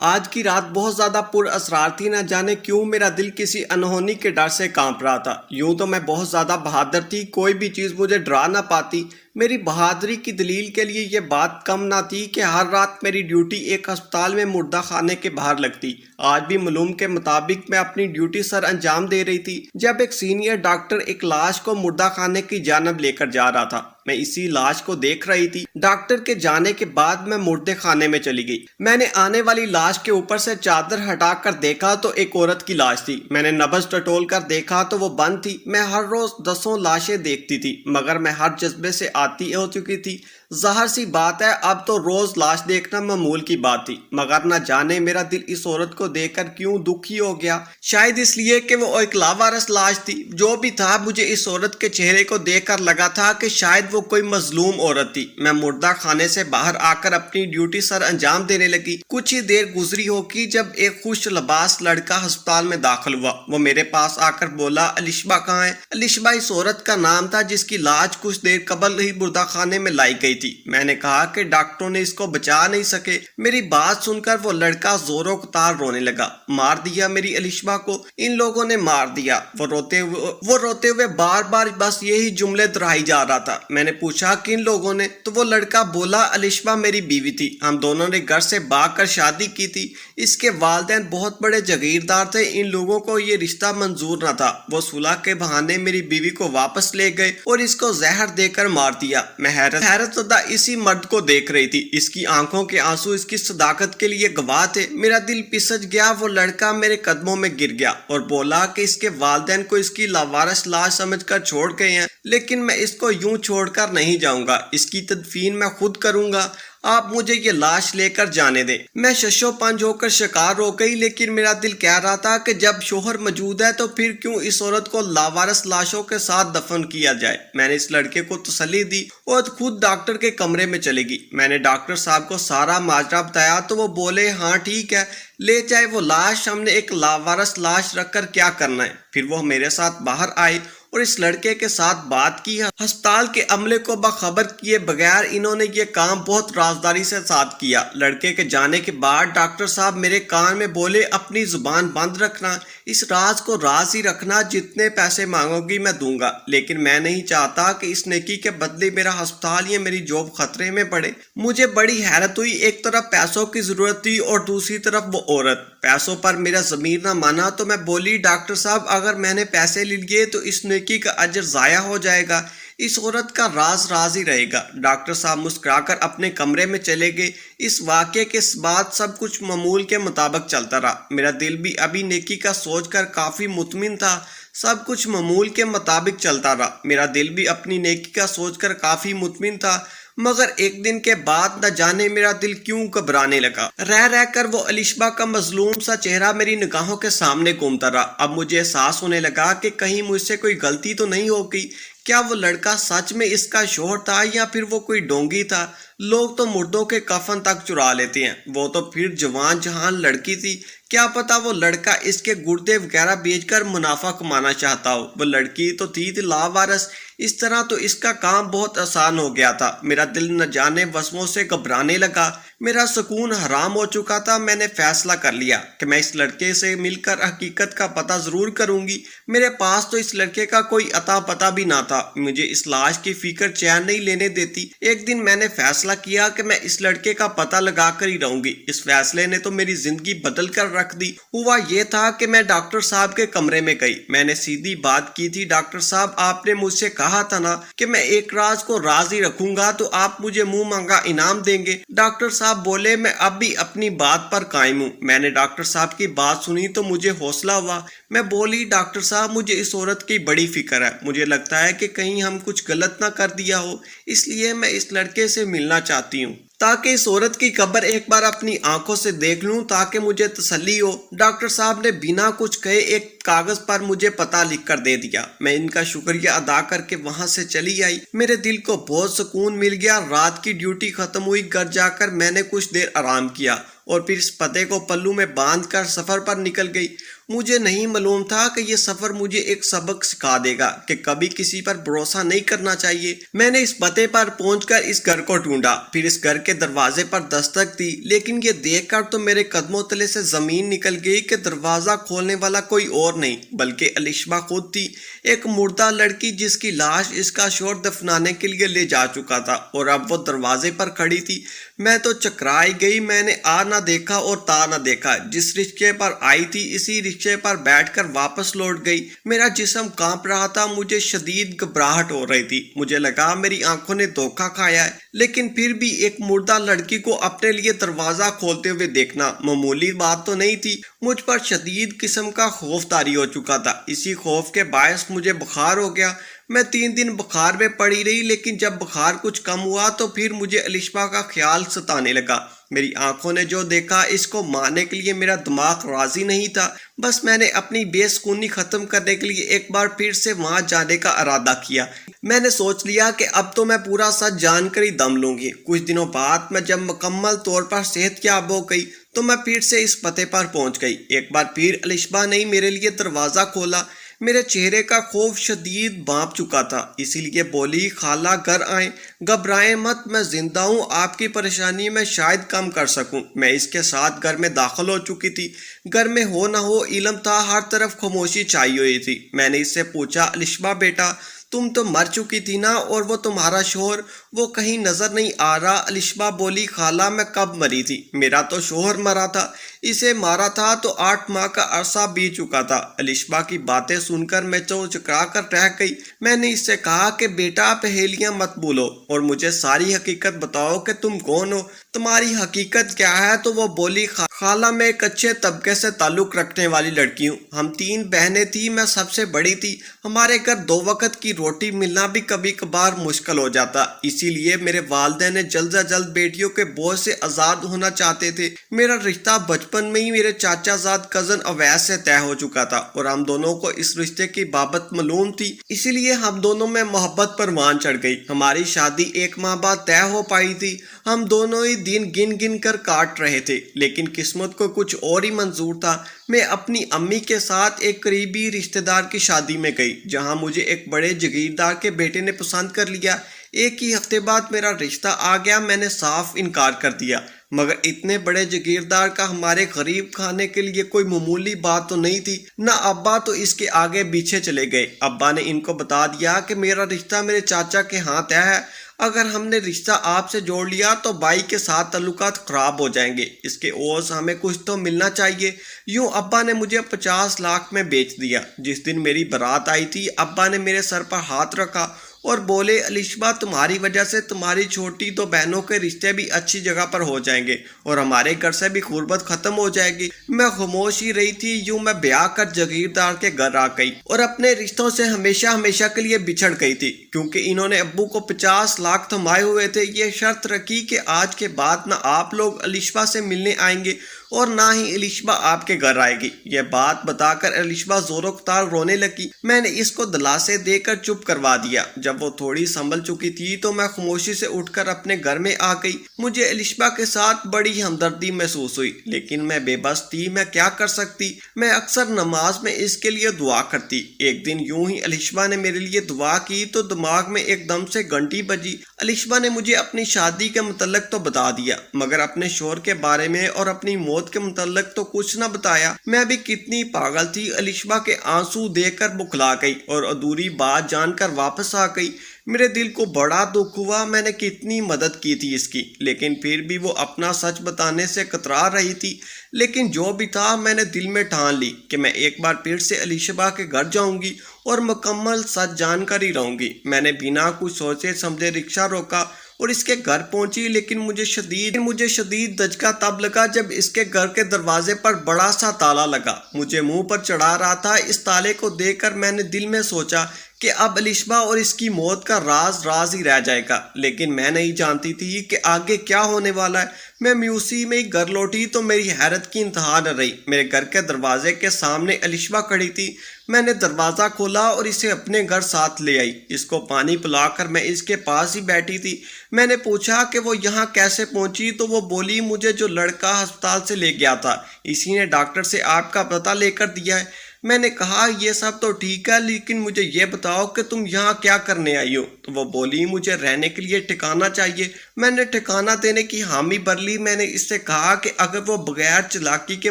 آج کی رات بہت زیادہ پر اسرار تھی، نہ جانے کیوں میرا دل کسی انہونی کے ڈر سے کانپ رہا تھا۔ یوں تو میں بہت زیادہ بہادر تھی، کوئی بھی چیز مجھے ڈرا نہ پاتی۔ میری بہادری کی دلیل کے لیے یہ بات کم نہ تھی کہ ہر رات میری ڈیوٹی ایک ہسپتال میں مردہ خانے کے باہر لگتی۔ آج بھی معلوم کے مطابق میں اپنی ڈیوٹی سر انجام دے رہی تھی جب ایک سینئر ڈاکٹر ایک لاش کو مردہ خانے کی جانب لے کر جا رہا تھا۔ میں اسی لاش کو دیکھ رہی تھی۔ ڈاکٹر کے جانے کے بعد میں مردے خانے میں چلی گئی۔ میں نے آنے والی لاش کے اوپر سے چادر ہٹا کر دیکھا تو ایک عورت کی لاش تھی۔ میں نے نبض ٹٹول کر دیکھا تو وہ بند تھی۔ میں ہر روز 10 لاشیں دیکھتی تھی، مگر میں ہر جذبے سے آتی ہو چکی تھی۔ ظاہر سی بات ہے اب تو روز لاش دیکھنا معمول کی بات تھی، مگر نہ جانے میرا دل اس عورت کو دیکھ کر کیوں دکھی ہو گیا۔ شاید اس لیے کہ وہ ایک لاوارث لاش تھی۔ جو بھی تھا، مجھے اس عورت کے چہرے کو دیکھ کر لگا تھا کہ شاید وہ کوئی مظلوم عورت تھی۔ میں مردہ خانے سے باہر آ کر اپنی ڈیوٹی سر انجام دینے لگی۔ کچھ ہی دیر گزری ہوگی جب ایک خوش لباس لڑکا ہسپتال میں داخل ہوا۔ وہ میرے پاس آ کر بولا، الشبہ کہاں ہے؟ الشبہ اس عورت کا نام تھا جس کی لاش کچھ دیر قبل ہی مردہ خانے میں لائی گئی تھی۔ میں نے کہا کہ ڈاکٹروں نے اس کو بچا نہیں سکے۔ میری بات سن کر وہ لڑکا زوروں قطار رونے لگا۔ مار دیا میری الشبہ کو، ان لوگوں نے مار دیا۔ وہ روتے ہوئے بار بار بس یہی جملے دہرائی جا رہا تھا۔ میں نے پوچھا کن لوگوں نے؟ تو وہ لڑکا بولا، الشبہ میری بیوی تھی، ہم دونوں نے گھر سے بھاگ کر شادی کی تھی۔ اس کے والدین بہت بڑے جاگیردار تھے، ان لوگوں کو یہ رشتہ منظور نہ تھا۔ وہ صلح کے بہانے میری بیوی کو واپس لے گئے اور اس کو زہر دے کر مار دیا۔ میں حیرت زدہ اسی مرد کو دیکھ رہی تھی۔ اس کی آنکھوں کے آنسو اس کی صداقت کے لیے گواہ تھے۔ میرا دل پسج گیا۔ وہ لڑکا میرے قدموں میں گر گیا اور بولا کہ اس کے والدین کو اس کی لاوارث لاش سمجھ کر چھوڑ گئے ہیں، لیکن میں اس کو یوں چھوڑ کر نہیں جاؤں گا، اس کی تدفین میں خود کروں گا، آپ مجھے یہ لاش لے کر جانے دیں۔ میں ششو پنج ہو کر شکار ہو گئی، لیکن میرا دل کہہ رہا تھا کہ جب شوہر موجود ہے تو پھر کیوں اس عورت کو لاوارث لاشوں کے ساتھ دفن کیا جائے۔ میں نے اس لڑکے کو تسلی دی اور خود ڈاکٹر کے کمرے میں چلے گی۔ میں نے ڈاکٹر صاحب کو سارا ماجرا بتایا تو وہ بولے، ہاں ٹھیک ہے، لے جائے وہ لاش، ہم نے ایک لاوارث لاش رکھ کر کیا کرنا ہے۔ پھر وہ میرے ساتھ باہر آئے اور اس لڑکے کے ساتھ بات کی۔ ہسپتال کے عملے کو باخبر کیے بغیر انہوں نے یہ کام بہت رازداری سے ساتھ کیا۔ لڑکے کے جانے کے بعد ڈاکٹر صاحب میرے کان میں بولے، اپنی زبان بند رکھنا، اس راز کو راز ہی رکھنا، جتنے پیسے مانگو گی میں دوں گا، لیکن میں نہیں چاہتا کہ اس نیکی کے بدلے میرا ہسپتال یا میری جاب خطرے میں پڑے۔ مجھے بڑی حیرت ہوئی، ایک طرف پیسوں کی ضرورت تھی اور دوسری طرف وہ عورت۔ پیسوں پر میرا ضمیر نہ مانا تو میں بولی، ڈاکٹر صاحب اگر میں نے پیسے لے لیے تو اس نیکی کا اجر ضائع ہو جائے گا، اس عورت کا راز راز ہی رہے گا۔ ڈاکٹر صاحب مسکرا کر اپنے کمرے میں چلے گئے۔ اس واقعے کے بعد سب کچھ معمول کے مطابق چلتا رہا۔ میرا دل بھی ابھی نیکی کا سوچ کر کافی مطمئن تھا۔ سب کچھ معمول کے مطابق چلتا رہا۔ میرا دل بھی اپنی نیکی کا سوچ کر کافی مطمئن تھا، مگر ایک دن کے بعد نہ جانے میرا دل کیوں گھبرانے لگا۔ رہ کر وہ الشبہ کا مظلوم سا چہرہ میری نگاہوں کے سامنے گھومتا رہا۔ اب مجھے احساس ہونے لگا کہ کہیں مجھ سے کوئی غلطی تو نہیں ہو گئی۔ کیا وہ لڑکا سچ میں اس کا شوہر تھا یا پھر وہ کوئی ڈونگی تھا؟ لوگ تو مردوں کے کفن تک چرا لیتے ہیں، وہ تو پھر جوان جہان لڑکی تھی، کیا پتا وہ لڑکا اس کے گردے وغیرہ بیچ کر منافع کمانا چاہتا ہو۔ وہ لڑکی تو تھی لاوارث، اس طرح تو اس کا کام بہت آسان ہو گیا تھا۔ میرا دل نہ جانے وسموں سے گھبرانے لگا، میرا سکون حرام ہو چکا تھا۔ میں نے فیصلہ کر لیا کہ میں اس لڑکے سے مل کر حقیقت کا پتہ ضرور کروں گی۔ میرے پاس تو اس لڑکے کا کوئی اتا پتہ بھی نہ تھا، مجھے اس لاش کی فکر چین نہیں لینے دیتی۔ ایک دن میں نے فیصلہ کیا کہ میں اس لڑکے کا پتہ لگا کر ہی رہوں گی۔ اس فیصلے نے تو میری زندگی بدل کر رکھ دی۔ ہوا یہ تھا کہ میں ڈاکٹر صاحب کے کمرے میں گئی۔ میں نے سیدھی بات کی تھی، ڈاکٹر صاحب آپ نے مجھ سے کہا تھا نا کہ میں ایک راز کو راز ہی رکھوں گا، تو آپ مجھے منہ مانگا انعام دیں گے۔ ڈاکٹر صاحب بولے، میں اب بھی اپنی بات پر قائم ہوں۔ میں نے ڈاکٹر صاحب کی بات سنی تو مجھے حوصلہ ہوا۔ میں بولی، ڈاکٹر صاحب مجھے اس عورت کی بڑی فکر ہے، مجھے لگتا ہے کہ کہیں ہم کچھ غلط نہ کر دیا ہو، اس لیے میں اس لڑکے سے ملنا چاہتی ہوں تاکہ اس عورت کی قبر ایک بار اپنی آنکھوں سے دیکھ لوں، تاکہ مجھے تسلی ہو۔ ڈاکٹر صاحب نے بنا کچھ کہے ایک کاغذ پر مجھے پتہ لکھ کر دے دیا۔ میں ان کا شکریہ ادا کر کے وہاں سے چلی آئی۔ میرے دل کو بہت سکون مل گیا۔ رات کی ڈیوٹی ختم ہوئی، گھر جا کر میں نے کچھ دیر آرام کیا اور پھر اس پتے کو پلو میں باندھ کر سفر پر نکل گئی۔ مجھے نہیں معلوم تھا کہ یہ سفر مجھے ایک سبق سکھا دے گا کہ کبھی کسی پر بھروسہ نہیں کرنا چاہیے۔ میں نے اس پتے پر پہنچ کر اس گھر کو ڈھونڈا، پھر اس گھر کے دروازے پر دستک دی، لیکن یہ دیکھ کر تو میرے قدموں تلے سے زمین نکل گئی کہ دروازہ کھولنے والا کوئی اور نہیں بلکہ الیشبا خود تھی، ایک مردہ لڑکی جس کی لاش اس کا شوہر دفنانے کے لیے لے جا چکا تھا، اور اب وہ دروازے پر کھڑی تھی۔ میں تو چکرائی گئی، میں نے آ نہ دیکھا اور تا نہ دیکھا، جس رکشے پر آئی تھی اسی رکشے پر بیٹھ کر واپس لوٹ گئی۔ میرا جسم کانپ رہا تھا، مجھے شدید گھبراہٹ ہو رہی تھی، مجھے لگا میری آنکھوں نے دھوکہ کھایا ہے، لیکن پھر بھی ایک مردہ لڑکی کو اپنے لیے دروازہ کھولتے ہوئے دیکھنا معمولی بات تو نہیں تھی۔ مجھ پر شدید قسم کا خوف طاری ہو چکا تھا، اسی خوف کے باعث مجھے بخار ہو گیا۔ میں 3 دن بخار میں پڑی رہی، لیکن جب بخار کچھ کم ہوا تو پھر مجھے الیشبا کا خیال ستانے لگا۔ میری آنکھوں نے جو دیکھا اس کو ماننے کے لیے میرا دماغ راضی نہیں تھا، بس میں نے اپنی بے سکونی ختم کرنے کے لیے ایک بار پھر سے وہاں جانے کا ارادہ کیا۔ میں نے سوچ لیا کہ اب تو میں پورا سچ جان کر ہی دم لوں گی۔ کچھ دنوں بعد میں جب مکمل طور پر صحت یاب ہو گئی تو میں پھر سے اس پتے پر پہنچ گئی۔ ایک بار پھر الیشبا نے میرے لیے دروازہ کھولا۔ میرے چہرے کا خوف شدید بانپ چکا تھا، اسی لیے بولی، خالہ گھر آئیں، گھبرائیں مت، میں زندہ ہوں، آپ کی پریشانی میں شاید کم کر سکوں۔ میں اس کے ساتھ گھر میں داخل ہو چکی تھی۔ گھر میں ہو نہ ہو علم تھا، ہر طرف خاموشی چھائی ہوئی تھی۔ میں نے اس سے پوچھا، الیشبا بیٹا تم تو مر چکی تھی نا، اور وہ تمہارا شوہر وہ کہیں نظر نہیں آ رہا؟ الیشبا بولی، خالہ میں کب مری تھی؟ میرا تو شوہر مرا تھا، اسے مارا تھا تو 8 ماہ کا عرصہ بیت چکا تھا۔ الیشبا کی باتیں سن کر میں تو چکرا کر رہ گئی۔ میں نے اس سے کہا کہ بیٹا پہیلیاں مت بولو اور مجھے ساری حقیقت بتاؤ کہ تم کون ہو، تمہاری حقیقت کیا ہے؟ تو وہ بولی، خالہ میں ایک اچھے طبقے سے تعلق رکھنے والی لڑکی ہوں، ہم 3 بہنیں تھیں، میں سب سے بڑی تھی، ہمارے گھر 2 وقت کی روٹی ملنا بھی کبھی کبھار مشکل ہو جاتا، اسی لیے میرے والدین نے جلد از جلد بیٹیوں کے بوجھ سے آزاد ہونا چاہتے تھے۔ میرا رشتہ بچپن میں ہی میرے چاچا زاد کزن اویس سے طے ہو چکا تھا اور ہم دونوں کو اس رشتے کی بابت معلوم تھی، اسی لیے ہم دونوں میں محبت پروان چڑھ گئی۔ ہماری شادی 1 ماہ بعد طے ہو پائی تھی، ہم دونوں ہی دن گن گن کر کاٹ رہے تھے، لیکن قسمت کو کچھ اور ہی منظور تھا۔ میں اپنی امی کے ساتھ ایک قریبی رشتہ دار کی شادی میں گئی، جہاں مجھے ایک بڑے جگیردار کے بیٹے نے پسند کر لیا۔ 1 ہی ہفتے بعد میرا رشتہ آ گیا، میں نے صاف انکار کر دیا، مگر اتنے بڑے جگیردار کا ہمارے غریب خانے کے لیے کوئی معمولی بات تو نہیں تھی۔ نہ ابا تو اس کے آگے پیچھے چلے گئے، ابا نے ان کو بتا دیا کہ میرا رشتہ میرے چاچا کے ہاں طے ہے، اگر ہم نے رشتہ آپ سے جوڑ لیا تو بھائی کے ساتھ تعلقات خراب ہو جائیں گے، اس کے عوض ہمیں کچھ تو ملنا چاہیے۔ یوں ابا نے مجھے 50 لاکھ میں بیچ دیا۔ جس دن میری بارات آئی تھی، ابا نے میرے سر پر ہاتھ رکھا اور بولے، الیشبا تمہاری وجہ سے تمہاری چھوٹی 2 بہنوں کے رشتے بھی اچھی جگہ پر ہو جائیں گے اور ہمارے گھر سے بھی غربت ختم ہو جائے گی۔ میں خاموش ہی رہی تھی۔ یوں میں بیاہ کر جگیردار کے گھر آ گئی اور اپنے رشتوں سے ہمیشہ ہمیشہ کے لیے بچھڑ گئی تھی، کیونکہ انہوں نے ابو کو 50 لاکھ تھمائے ہوئے تھے۔ یہ شرط رکھی کہ آج کے بعد نہ آپ لوگ الیشبا سے ملنے آئیں گے اور نہ ہی الیشبا آپ کے گھر آئے گی۔ یہ بات بتا کر الیشبا زور و قطار رونے لگی۔ میں نے اس کو دلاسے دے کر چپ کروا دیا۔ جب وہ تھوڑی سنبھل چکی تھی تو میں خاموشی سے اٹھ کر اپنے گھر میں آ گئی۔ مجھے الیشبا کے ساتھ بڑی ہمدردی محسوس ہوئی، لیکن میں بے بس تھی، میں کیا کر سکتی؟ میں اکثر نماز میں اس کے لیے دعا کرتی۔ ایک دن یوں ہی الیشبا نے میرے لیے دعا کی تو دماغ میں ایک دم سے گھنٹی بجی۔ الیشبا نے مجھے اپنی شادی کے متعلق تو بتا دیا، مگر اپنے شوہر کے بارے میں اور اپنی موت کے متعلق تو کچھ نہ بتایا۔ میں بھی کتنی پاگل تھی۔ الیشبا کے آنسو دیکھ کر بکھلا گئی اور ادھوری بات جان کر واپس آ گئی۔ میرے دل کو بڑا دکھ ہوا، میں نے کتنی مدد کی تھی اس کی، لیکن پھر بھی وہ اپنا سچ بتانے سے کترا رہی تھی۔ لیکن جو بھی تھا، میں نے دل میں ٹھان لی کہ میں ایک بار پھر سے الیشبا کے گھر جاؤں گی اور مکمل سچ جان کر ہی رہوں گی۔ میں نے بنا کچھ سوچے سمجھے رکشہ روکا اور اس کے گھر پہنچی، لیکن مجھے شدید دھچکا تب لگا جب اس کے گھر کے دروازے پر بڑا سا تالا لگا۔ مجھے منہ پر چڑھا رہا تھا۔ اس تالے کو دیکھ کر میں نے دل میں سوچا کہ اب الشبہ اور اس کی موت کا راز راز ہی رہ جائے گا، لیکن میں نہیں جانتی تھی کہ آگے کیا ہونے والا ہے۔ میں میوسی میں ہی گھر لوٹی تو میری حیرت کی انتہا نہ رہی۔ میرے گھر کے دروازے کے سامنے الشبہ کھڑی تھی۔ میں نے دروازہ کھولا اور اسے اپنے گھر ساتھ لے آئی۔ اس کو پانی پلا کر میں اس کے پاس ہی بیٹھی تھی۔ میں نے پوچھا کہ وہ یہاں کیسے پہنچی تو وہ بولی مجھے جو لڑکا ہسپتال سے لے گیا تھا اسی نے ڈاکٹر سے آپ کا پتہ لے کر دیا ہے۔ میں نے کہا یہ سب تو ٹھیک ہے، لیکن مجھے یہ بتاؤ کہ تم یہاں کیا کرنے آئی ہو؟ تو وہ بولی مجھے رہنے کے لیے ٹھکانہ چاہیے۔ میں نے ٹھکانہ دینے کی حامی بھر لی۔ میں نے اس سے کہا کہ اگر وہ بغیر چالاکی کے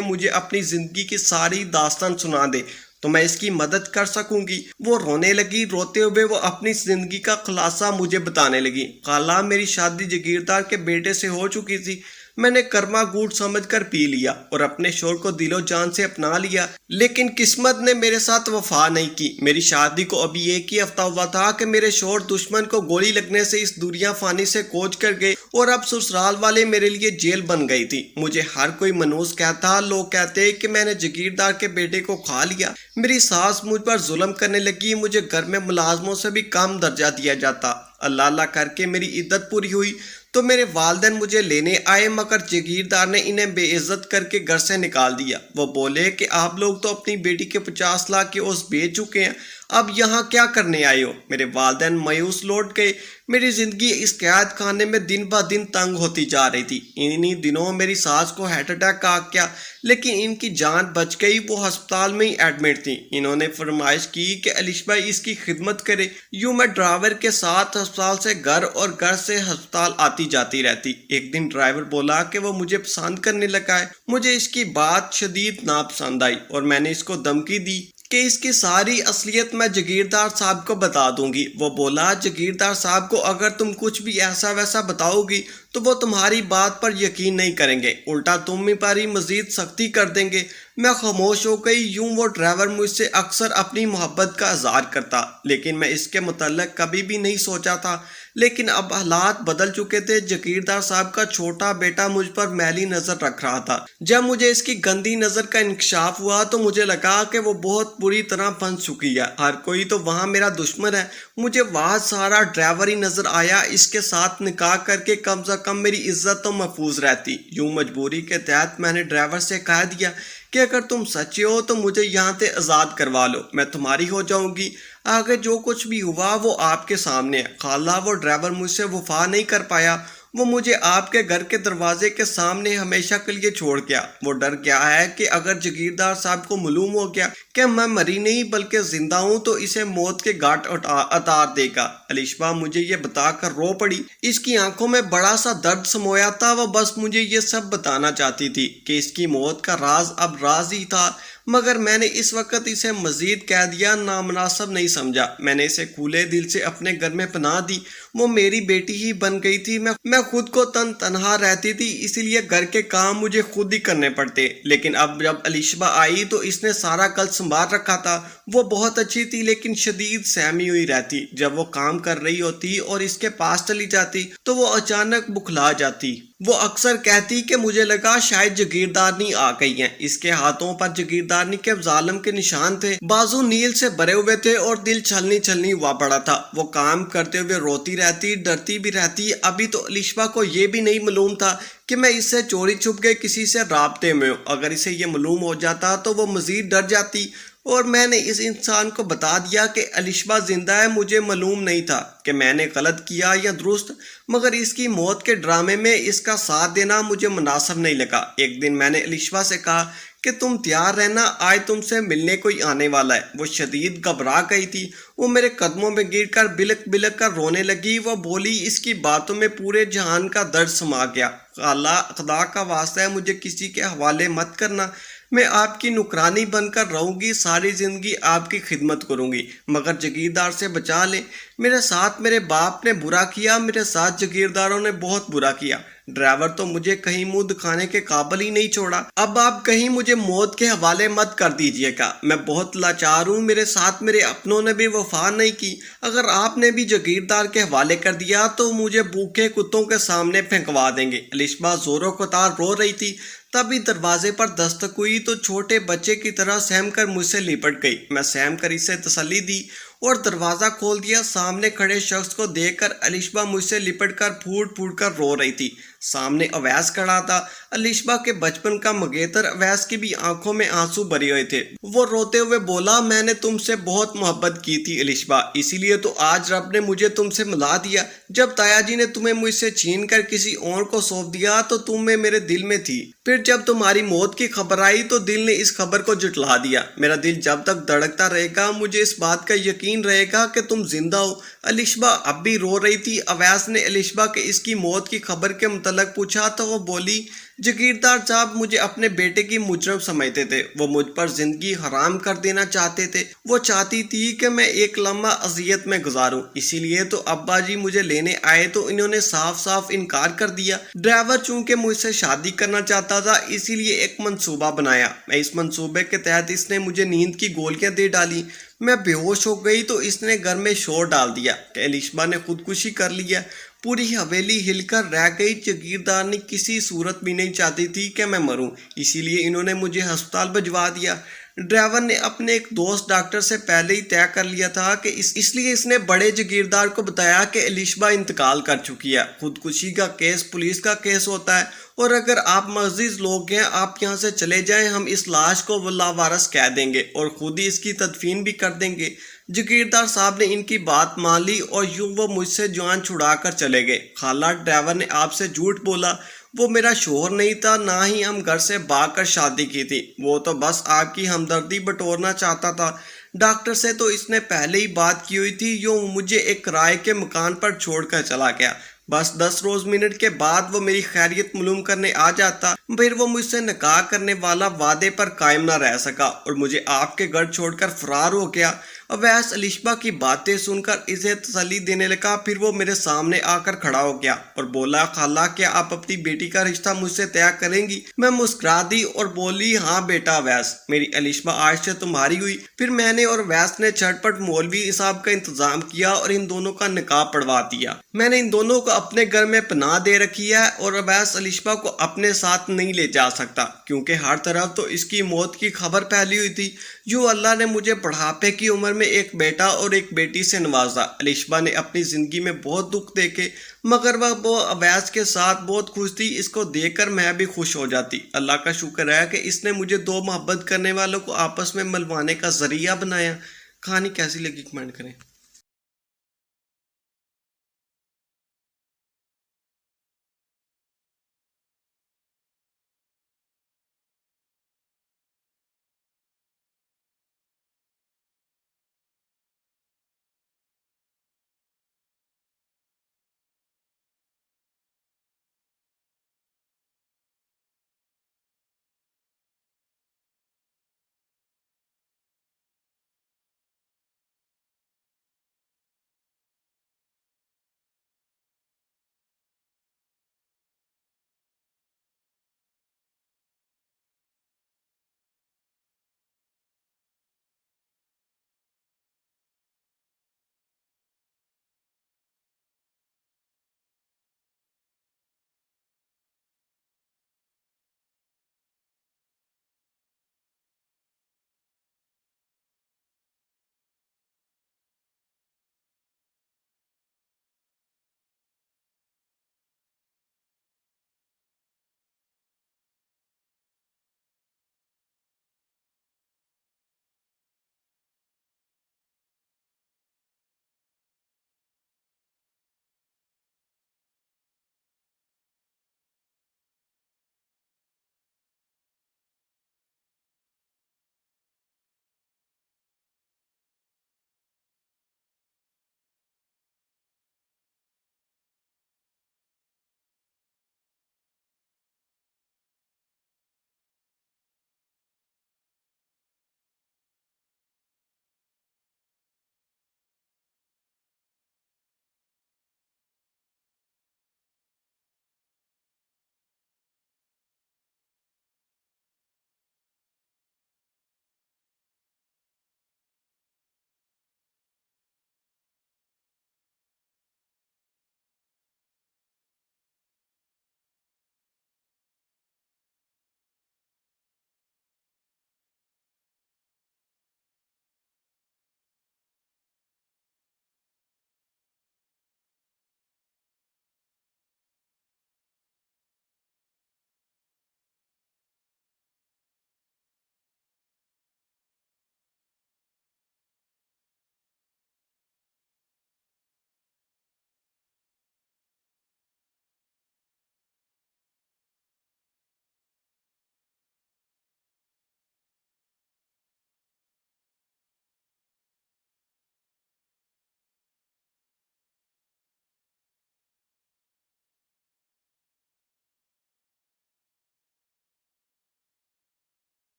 مجھے اپنی زندگی کی ساری داستان سنا دے تو میں اس کی مدد کر سکوں گی۔ وہ رونے لگی۔ روتے ہوئے وہ اپنی زندگی کا خلاصہ مجھے بتانے لگی۔ خالہ، میری شادی جاگیردار کے بیٹے سے ہو چکی تھی۔ میں نے کرما گھونٹ سمجھ کر پی لیا اور اپنے شوہر کو دل و جان سے اپنا لیا، لیکن قسمت نے میرے ساتھ وفا نہیں کی۔ میری شادی کو ابھی ایک ہی ہفتہ ہوا تھا کہ میرے شوہر دشمن کو گولی لگنے سے اس دنیا فانی سے کوچ کر گئے اور اب سسرال والے میرے لیے جیل بن گئی تھی۔ مجھے ہر کوئی منحوس کہتا، لوگ کہتے کہ میں نے جاگیردار کے بیٹے کو کھا لیا۔ میری ساس مجھ پر ظلم کرنے لگی۔ مجھے گھر میں ملازموں سے بھی کم درجہ دیا جاتا۔ اللہ اللہ کر کے میری عدت پوری ہوئی تو میرے والدین مجھے لینے آئے، مگر جاگیردار نے انہیں بے عزت کر کے گھر سے نکال دیا۔ وہ بولے کہ آپ لوگ تو اپنی بیٹی کے 50 لاکھ کے عوض بیچ چکے ہیں، اب یہاں کیا کرنے آئے ہو؟ میرے والدین مایوس لوٹ گئے۔ میری زندگی اس قید خانے میں دن بہ دن تنگ ہوتی جا رہی تھی۔ انہی دنوں میری ساس کو ہارٹ اٹیک آ گیا، لیکن ان کی جان بچ گئی۔ وہ ہسپتال میں ہی ایڈمٹ تھی۔ انہوں نے فرمائش کی کہ الشبہ اس کی خدمت کرے۔ یوں میں ڈرائیور کے ساتھ ہسپتال سے گھر اور گھر سے ہسپتال آتی جاتی رہتی۔ ایک دن ڈرائیور بولا کہ وہ مجھے پسند کرنے لگا ہے۔ مجھے اس کی بات شدید ناپسند آئی اور میں نے اس کو دھمکی دی کہ اس کی ساری اصلیت میں جاگیردار صاحب کو بتا دوں گی۔ وہ بولا جاگیردار صاحب کو اگر تم کچھ بھی ایسا ویسا بتاؤ گی تو وہ تمہاری بات پر یقین نہیں کریں گے، الٹا تم پر ہی مزید سختی کر دیں گے۔ میں خاموش ہو گئی۔ یوں وہ ڈرائیور مجھ سے اکثر اپنی محبت کا اظہار کرتا، لیکن میں اس کے متعلق کبھی بھی نہیں سوچا تھا۔ لیکن اب حالات بدل چکے تھے۔ جاگیردار صاحب کا چھوٹا بیٹا مجھ پر میلی نظر رکھ رہا تھا۔ جب مجھے اس کی گندی نظر کا انکشاف ہوا تو مجھے لگا کہ وہ بہت بری طرح پھنس چکی ہے۔ ہر کوئی تو وہاں میرا دشمن ہے۔ مجھے وہاں سارا ڈرائیور ہی نظر آیا۔ اس کے ساتھ نکاح کر کے کم سے کم میری عزت تو محفوظ رہتی۔ یوں مجبوری کے تحت میں نے ڈرائیور سے کہہ دیا کہ اگر تم سچے ہو تو مجھے یہاں سے آزاد کروا لو، میں تمہاری ہو جاؤں گی۔ آگے جو کچھ بھی ہوا وہ آپ کے سامنے ہے۔ خالہ، وہ ڈرائیور مجھ سے وفا نہیں کر پایا۔ وہ مجھے آپ کے گھر کے دروازے کے سامنے ہمیشہ کے لیے چھوڑ گیا۔ وہ ڈر گیا ہے کہ اگر جاگیردار صاحب کو معلوم ہو گیا کہ میں مری نہیں بلکہ زندہ ہوں تو اسے موت کے گھاٹ اتار دے گا۔ الشبہ مجھے یہ بتا کر رو پڑی۔ اس کی آنکھوں میں بڑا سا درد سمویا تھا۔ وہ بس مجھے یہ سب بتانا چاہتی تھی کہ اس کی موت کا راز اب راز ہی تھا، مگر میں نے اس وقت اسے مزید کہہ دیا نامناسب نہیں سمجھا۔ میں نے اسے کھلے دل سے اپنے گھر میں پناہ دی۔ وہ میری بیٹی ہی بن گئی تھی۔ میں خود کو تنہا رہتی تھی، اسی لیے گھر کے کام مجھے خود ہی کرنے پڑتے۔ لیکن اب جب الشبہ آئی تو اس نے سارا کل سنبھال رکھا تھا۔ وہ بہت اچھی تھی لیکن شدید سہمی ہوئی رہتی۔ جب وہ کام کر رہی ہوتی اور اس کے پاس چلی جاتی تو وہ اچانک بکھلا جاتی۔ وہ اکثر کہتی کہ مجھے لگا شاید جاگیردارنی آ گئی ہیں۔ اس کے ہاتھوں پر جاگیردارنی کے ظالم کے نشان تھے، بازو نیل سے بھرے ہوئے تھے اور دل چھلنی ہوا پڑا تھا۔ وہ کام کرتے ہوئے روتی رہتی، ڈرتی بھی رہتی۔ ابھی تو الشبہ کو یہ بھی نہیں معلوم تھا کہ میں اس سے چوری چھپ کے کسی سے رابطے میں ہوں۔ اگر اسے یہ معلوم ہو جاتا تو وہ مزید ڈر جاتی، اور میں نے اس انسان کو بتا دیا کہ الشبہ زندہ ہے۔ مجھے معلوم نہیں تھا کہ میں نے غلط کیا یا درست، مگر اس کی موت کے ڈرامے میں اس کا ساتھ دینا مجھے مناسب نہیں لگا۔ ایک دن میں نے الشبہ سے کہا کہ تم تیار رہنا، آج تم سے ملنے کوئی آنے والا ہے۔ وہ شدید گھبرا گئی تھی۔ وہ میرے قدموں میں گر کر بلک بلک کر رونے لگی۔ وہ بولی اس کی باتوں میں پورے جہان کا درد سما گیا۔ خالہ، خدا کا واسطہ ہے مجھے کسی کے حوالے مت کرنا، میں آپ کی نوکرانی بن کر رہوں گی، ساری زندگی آپ کی خدمت کروں گی، مگر جاگیردار سے بچا لیں۔ میرے ساتھ میرے باپ نے برا کیا، میرے ساتھ جاگیرداروں نے بہت برا کیا۔ ڈرائیور تو مجھے کہیں منہ دکھانے کے قابل ہی نہیں چھوڑا۔ اب آپ کہیں مجھے موت کے حوالے مت کر دیجیے گا، میں بہت لاچار ہوں۔ میرے ساتھ میرے اپنوں نے بھی وفا نہیں کی۔ اگر آپ نے بھی جاگیردار کے حوالے کر دیا تو مجھے بھوکے کتوں کے سامنے پھینکوا دیں گے۔ الشبہ زوروں کو تار رو رہی تھی۔ تبھی دروازے پر دستک ہوئی تو چھوٹے بچے کی طرح سہم کر مجھ سے لپٹ گئی۔ میں سہم کر اسے تسلی دی اور دروازہ کھول دیا۔ سامنے کھڑے شخص کو دیکھ کر الشبہ مجھ سے لپٹ کر پھوٹ پھوٹ کر رو رہی تھی۔ سامنے اویس کھڑا تھا۔ الشبہ کے بچپن کا مگیتر اویس کی بھی آنکھوں میں آنسو بھرے ہوئے تھے۔ وہ روتے ہوئے بولا، میں نے تم سے بہت محبت کی تھی الشبہ، اسی لیے تو آج رب نے مجھے تم سے ملا دیا۔ جب تایا جی نے تمہیں مجھ سے چھین کر کسی اور کو سونپ دیا تو تم میرے دل میں تھی، پھر جب تمہاری موت کی خبر آئی تو دل نے اس خبر کو جھٹلا دیا۔ میرا دل جب تک دھڑکتا رہے گا مجھے اس بات کا یقین رہے گا کہ تم زندہ ہو۔ الشبہ اب بھی رو رہی تھی۔ اویس نے الشبہ کے اس کی موت کی خبر کے متعلق پوچھا تو وہ بولی، جاگیردار صاحب مجھے اپنے بیٹے کی مجرم سمجھتے تھے، وہ مجھ پر زندگی حرام کر دینا چاہتے تھے، وہ چاہتی تھی کہ میں ایک لمحہ اذیت میں گزاروں، اسی لیے تو ابا جی مجھے لینے آئے تو انہوں نے صاف صاف انکار کر دیا۔ ڈرائیور چونکہ مجھ سے شادی کرنا چاہتا تھا اسی لیے ایک منصوبہ بنایا، میں اس منصوبے کے تحت اس نے مجھے نیند کی گولیاں دے ڈالی، میں بے ہوش ہو گئی تو اس نے گھر میں شور ڈال دیا کہ الشبہ نے خودکشی کر لیا۔ پوری حویلی ہل کر رہ گئی۔ جاگیردار نے کسی صورت بھی نہیں چاہتی تھی کہ میں مروں، اسی لیے انہوں نے مجھے ہسپتال بھجوا دیا۔ ڈرائیور نے اپنے ایک دوست ڈاکٹر سے پہلے ہی طے کر لیا تھا کہ اس لیے اس نے بڑے جاگیردار کو بتایا کہ الشبہ انتقال کر چکی ہے۔ خودکشی کا کیس پولیس کا کیس ہوتا ہے، اور اگر آپ معزز لوگ ہیں آپ یہاں سے چلے جائیں، ہم اس لاش کو لاوارث کہہ دیں گے اور خود ہی اس کی تدفین بھی کر دیں گے۔ جاگیردار صاحب نے ان کی بات مان لی اور یوں وہ مجھ سے جان چھڑا کر چلے گئے۔ خالہ، ڈرائیور نے آپ سے جھوٹ بولا، وہ میرا شوہر نہیں تھا، نہ ہی ہم گھر سے بھاگ کر شادی کی تھی، وہ تو بس آپ کی ہمدردی بٹورنا چاہتا تھا۔ ڈاکٹر سے تو اس نے پہلے ہی بات کی ہوئی تھی، یوں مجھے ایک کرائے کے مکان پر چھوڑ کر چلا گیا۔ بس 10 روز منٹ کے بعد وہ میری خیریت معلوم کرنے آ جاتا، پھر وہ مجھ سے نکاح کرنے والا وعدے پر قائم نہ رہ سکا اور مجھے آپ کے گھر چھوڑ کر فرار ہو گیا۔ اویس الشبہ کی باتیں سن کر اسے تسلی دینے لگا، پھر وہ میرے سامنے آ کر کھڑا ہو گیا اور بولا، خالہ کیا آپ اپنی بیٹی کا رشتہ مجھ سے طے کریں گی؟ میں مسکرا دی اور بولی، ہاں بیٹا اویس، میری الشبہ آج سے تمہاری ہوئی۔ پھر میں نے اور اویس نے جھٹ پٹ مولوی صاحب کا انتظام کیا اور ان دونوں کا نکاح پڑھوا دیا۔ میں نے ان دونوں کو اپنے گھر میں پناہ دے رکھی ہے اور اویس الشبہ کو اپنے ساتھ نہیں لے جا سکتا کیونکہ ہر طرف تو اس کی موت کی خبر پھیلی ہوئی تھی۔ یوں اللہ نے مجھے بڑھاپے کی عمر میں ایک بیٹا اور ایک بیٹی سے نوازا۔ الشبہ نے اپنی زندگی میں بہت دکھ دیکھے مگر وہ اویس کے ساتھ بہت خوش تھی، اس کو دیکھ کر میں بھی خوش ہو جاتی۔ اللہ کا شکر ہے کہ اس نے مجھے دو محبت کرنے والوں کو آپس میں ملوانے کا ذریعہ بنایا۔ کہانی کیسی لگی کمنٹ کریں۔